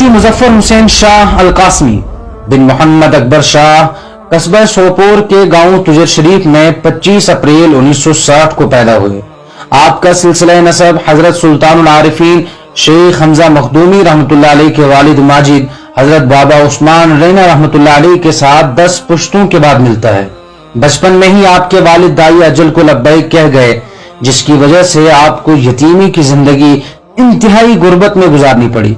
مفتی مظفر حسین شاہ القاسمی بن محمد اکبر شاہ قصبہ سوپور کے گاؤں تجر شریف میں 25 اپریل 1960 کو پیدا ہوئے۔ آپ کا سلسلہ نسب حضرت سلطان العارفین شیخ حمزہ مخدومی رحمۃ اللہ علیہ کے والد ماجد حضرت بابا عثمان رینا رحمۃ اللہ علیہ کے ساتھ 10 پشتوں کے بعد ملتا ہے۔ بچپن میں ہی آپ کے والد دائی اجل کو لبیک کہہ گئے، جس کی وجہ سے آپ کو یتیمی کی زندگی انتہائی غربت میں گزارنی پڑی۔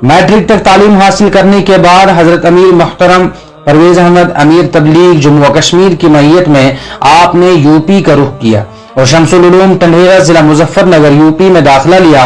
میٹرک تک تعلیم حاصل کرنے کے بعد حضرت امیر محترم پرویز احمد امیر تبلیغ جموں و کشمیر کی معیت میں آپ نے یو پی کا رخ کیا اور شمس العلوم ٹنڈیرا ضلع مظفر نگر یو پی میں داخلہ لیا۔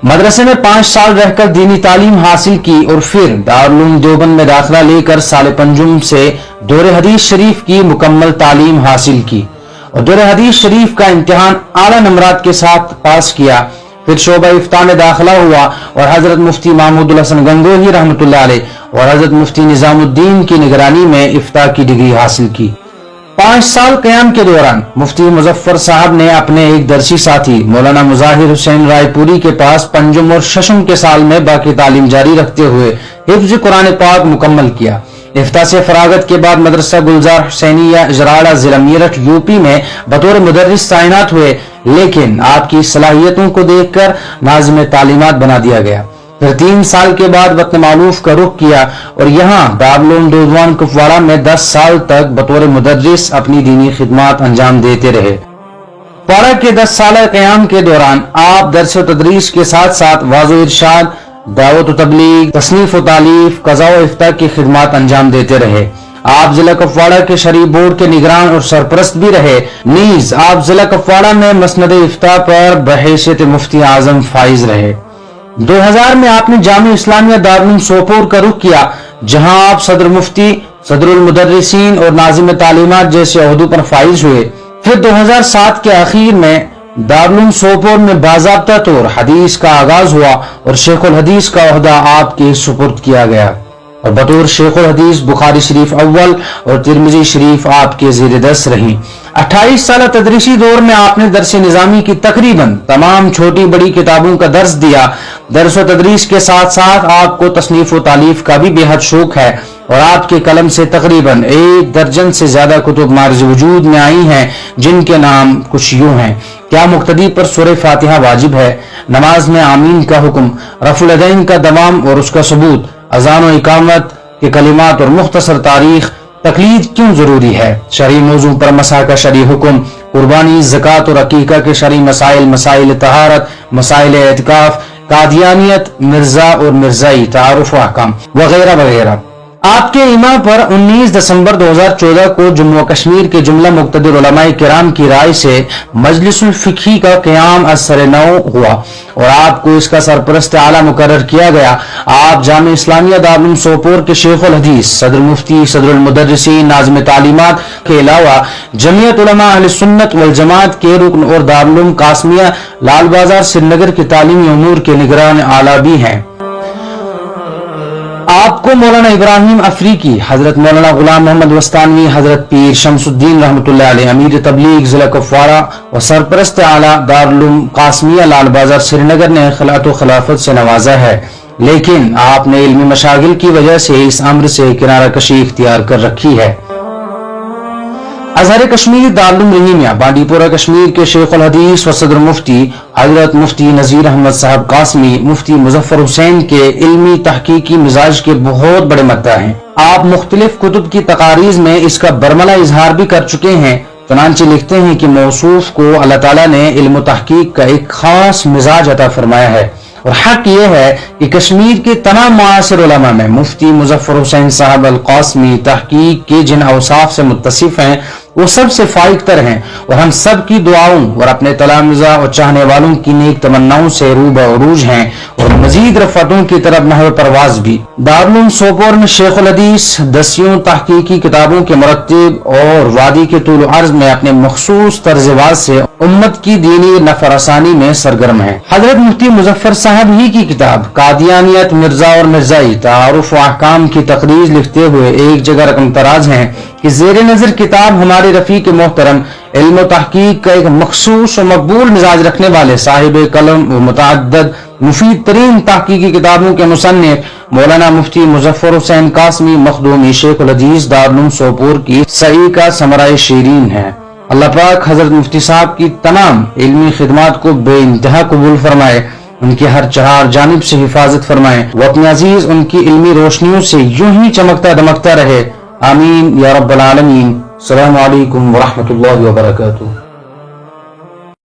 مدرسے میں 5 سال رہ کر دینی تعلیم حاصل کی اور پھر دارالعلوم دیوبند میں داخلہ لے کر سال پنجم سے دور حدیث شریف کی مکمل تعلیم حاصل کی اور دور حدیث شریف کا امتحان اعلیٰ نمرات کے ساتھ پاس کیا۔ پھر شعبہ افتاء میں داخلہ ہوا اور حضرت مفتی محمود الحسن گنگوہی رحمۃ اللہ علیہ اور حضرت مفتی نظام الدین کی نگرانی میں افتاء کی ڈگری حاصل کی۔ 5 سال قیام کے دوران مفتی مظفر صاحب نے اپنے ایک درسی ساتھی مولانا مظاہر حسین رائے پوری کے پاس پنجم اور ششم کے سال میں باقی تعلیم جاری رکھتے ہوئے حفظ قرآن پاک مکمل کیا۔ افتاء سے فراغت کے بعد مدرسہ گلزار حسینیہ اجراڑہ ضلع میرٹھ یو پی میں بطور مدرس تعینات ہوئے، لیکن آپ کی صلاحیتوں کو دیکھ کر ناظم تعلیمات بنا دیا گیا۔ پھر 3 سال کے بعد وطن معلوف کا رخ کیا اور یہاں دارالعلوم دیوبند کپواڑہ میں 10 سال تک بطور مدرس اپنی دینی خدمات انجام دیتے رہے۔ کپواڑہ کے 10 سالہ قیام کے دوران آپ درس و تدریس کے ساتھ ساتھ واعظ و ارشاد، دعوت و تبلیغ، تصنیف و تالیف، قضاء و افتاء کی خدمات انجام دیتے رہے۔ آپ ضلع کپواڑہ کے شرعی بورڈ کے نگران اور سرپرست بھی رہے۔ نیز آپ ضلع کپواڑہ میں مسند افتاء پر بحیثیت مفتی اعظم فائز رہے۔ 2000 میں آپ نے جامعہ اسلامیہ دارالعلوم سوپور کا رخ کیا، جہاں آپ صدر مفتی، صدر المدرسین اور ناظم تعلیمات جیسے عہدوں پر فائز ہوئے۔ پھر 2007 کے اخیر میں دارالعلوم سوپور میں باضابطہ طور حدیث کا آغاز ہوا اور شیخ الحدیث کا عہدہ آپ کے سپرد کیا گیا اور بطور شیخ الحدیث بخاری شریف اول اور ترمذی شریف آپ کے زیر دست رہی۔ 28 سالہ تدریسی دور میں آپ نے درس نظامی کی تقریباً تمام چھوٹی بڑی کتابوں کا درس دیا۔ درس و تدریس کے ساتھ ساتھ آپ کو تصنیف و تالیف کا بھی بے حد شوق ہے اور آپ کے قلم سے تقریباً 1 درجن سے زیادہ کتب معرض وجود میں آئی ہیں، جن کے نام کچھ یوں ہیں: کیا مقتدی پر سورہ فاتحہ واجب ہے، نماز میں آمین کا حکم، رفع الیدین کا دوام اور اس کا ثبوت، اذان و اقامت کے کلمات اور مختصر تاریخ، تقلید کیوں ضروری ہے، شرعی موضوع پر مسح کا شرعی حکم، قربانی، زکوٰۃ اور عقیقہ کے شرعی مسائل، مسائل طہارت، مسائل اعتکاف، قادیانیت، مرزا اور مرزائی، تعارف و احکام وغیرہ وغیرہ۔ آپ کے ایما پر 19 دسمبر 2014 کو جموں و کشمیر کے جملہ مقتدر علماء کرام کی رائے سے مجلس الفقہی کا قیام از سر نو ہوا اور آپ کو اس کا سرپرست اعلیٰ مقرر کیا گیا۔ آپ جامعہ اسلامیہ دارالعلوم سوپور کے شیخ الحدیث، صدر مفتی، صدر المدرسین، ناظم تعلیمات کے علاوہ جمعیت علماء اہل سنت والجماعت کے رکن اور دارالعلوم قاسمیہ لال بازار سری نگر کے تعلیمی امور کے نگران اعلیٰ بھی ہیں۔ آپ کو مولانا ابراہیم افریقی، حضرت مولانا غلام محمد وستانوی، حضرت پیر شمس الدین رحمۃ اللہ علیہ امیر تبلیغ ضلع کپواڑہ و سرپرست اعلیٰ دارالعلوم قاسمیہ لال بازار سری نگر نے خلعت و خلافت سے نوازا ہے، لیکن آپ نے علمی مشاغل کی وجہ سے اس امر سے کنارہ کشی اختیار کر رکھی ہے۔ ازہر کشمیر دارالعلوم رحیمیہ بانڈی پورہ کشمیر کے شیخ الحدیث و صدر مفتی حضرت مفتی نذیر احمد صاحب قاسمی مفتی مظفر حسین کے علمی تحقیقی مزاج کے بہت بڑے مداح ہیں۔ آپ مختلف کتب کی تقاریض میں اس کا برملا اظہار بھی کر چکے ہیں، چنانچہ لکھتے ہیں کہ موصوف کو اللہ تعالیٰ نے علم و تحقیق کا ایک خاص مزاج عطا فرمایا ہے اور حق یہ ہے کہ کشمیر کے تمام معاصر علماء میں مفتی مظفر حسین صاحب القاسمی تحقیق کے جن اوصاف سے متصف ہیں وہ سب سے فائق تر ہیں اور ہم سب کی دعاؤں اور اپنے تلامذہ اور چاہنے والوں کی نیک تمناؤں سے روبہ عروج ہیں اور مزید رفعتوں کی طرف نحو پرواز بھی۔ دارالعلوم سوپور میں شیخ الحدیث دسیوں تحقیقی کتابوں کے مرتب اور وادی کے طول و عرض میں اپنے مخصوص طرز باز سے امت کی دینی نفع رسانی میں سرگرم ہیں۔ حضرت مفتی مظفر صاحب ہی کی کتاب قادیانیت، مرزا اور مرزائی، تعارف و احکام کی تقریض لکھتے ہوئے ایک جگہ رقم تراز ہیں کہ زیر نظر کتاب ہمارے رفیق محترم علم و تحقیق کا ایک مخصوص و مقبول مزاج رکھنے والے صاحب قلم و متعدد مفید ترین تحقیقی کتابوں کے مصنف مولانا مفتی مظفر حسین قاسمی مخدومی شیخ الحدیث دارالعلوم سوپور کی سعی کا ثمرہ شیرین ہے۔ اللہ پاک حضرت مفتی صاحب کی تمام علمی خدمات کو بے انتہا قبول فرمائے، ان کی ہر چہار جانب سے حفاظت فرمائے، وہ اپنے عزیز ان کی علمی روشنیوں سے یوں ہی چمکتا دمکتا رہے، آمین یا رب العالمین۔ السلام علیکم ورحمۃ اللہ وبرکاتہ۔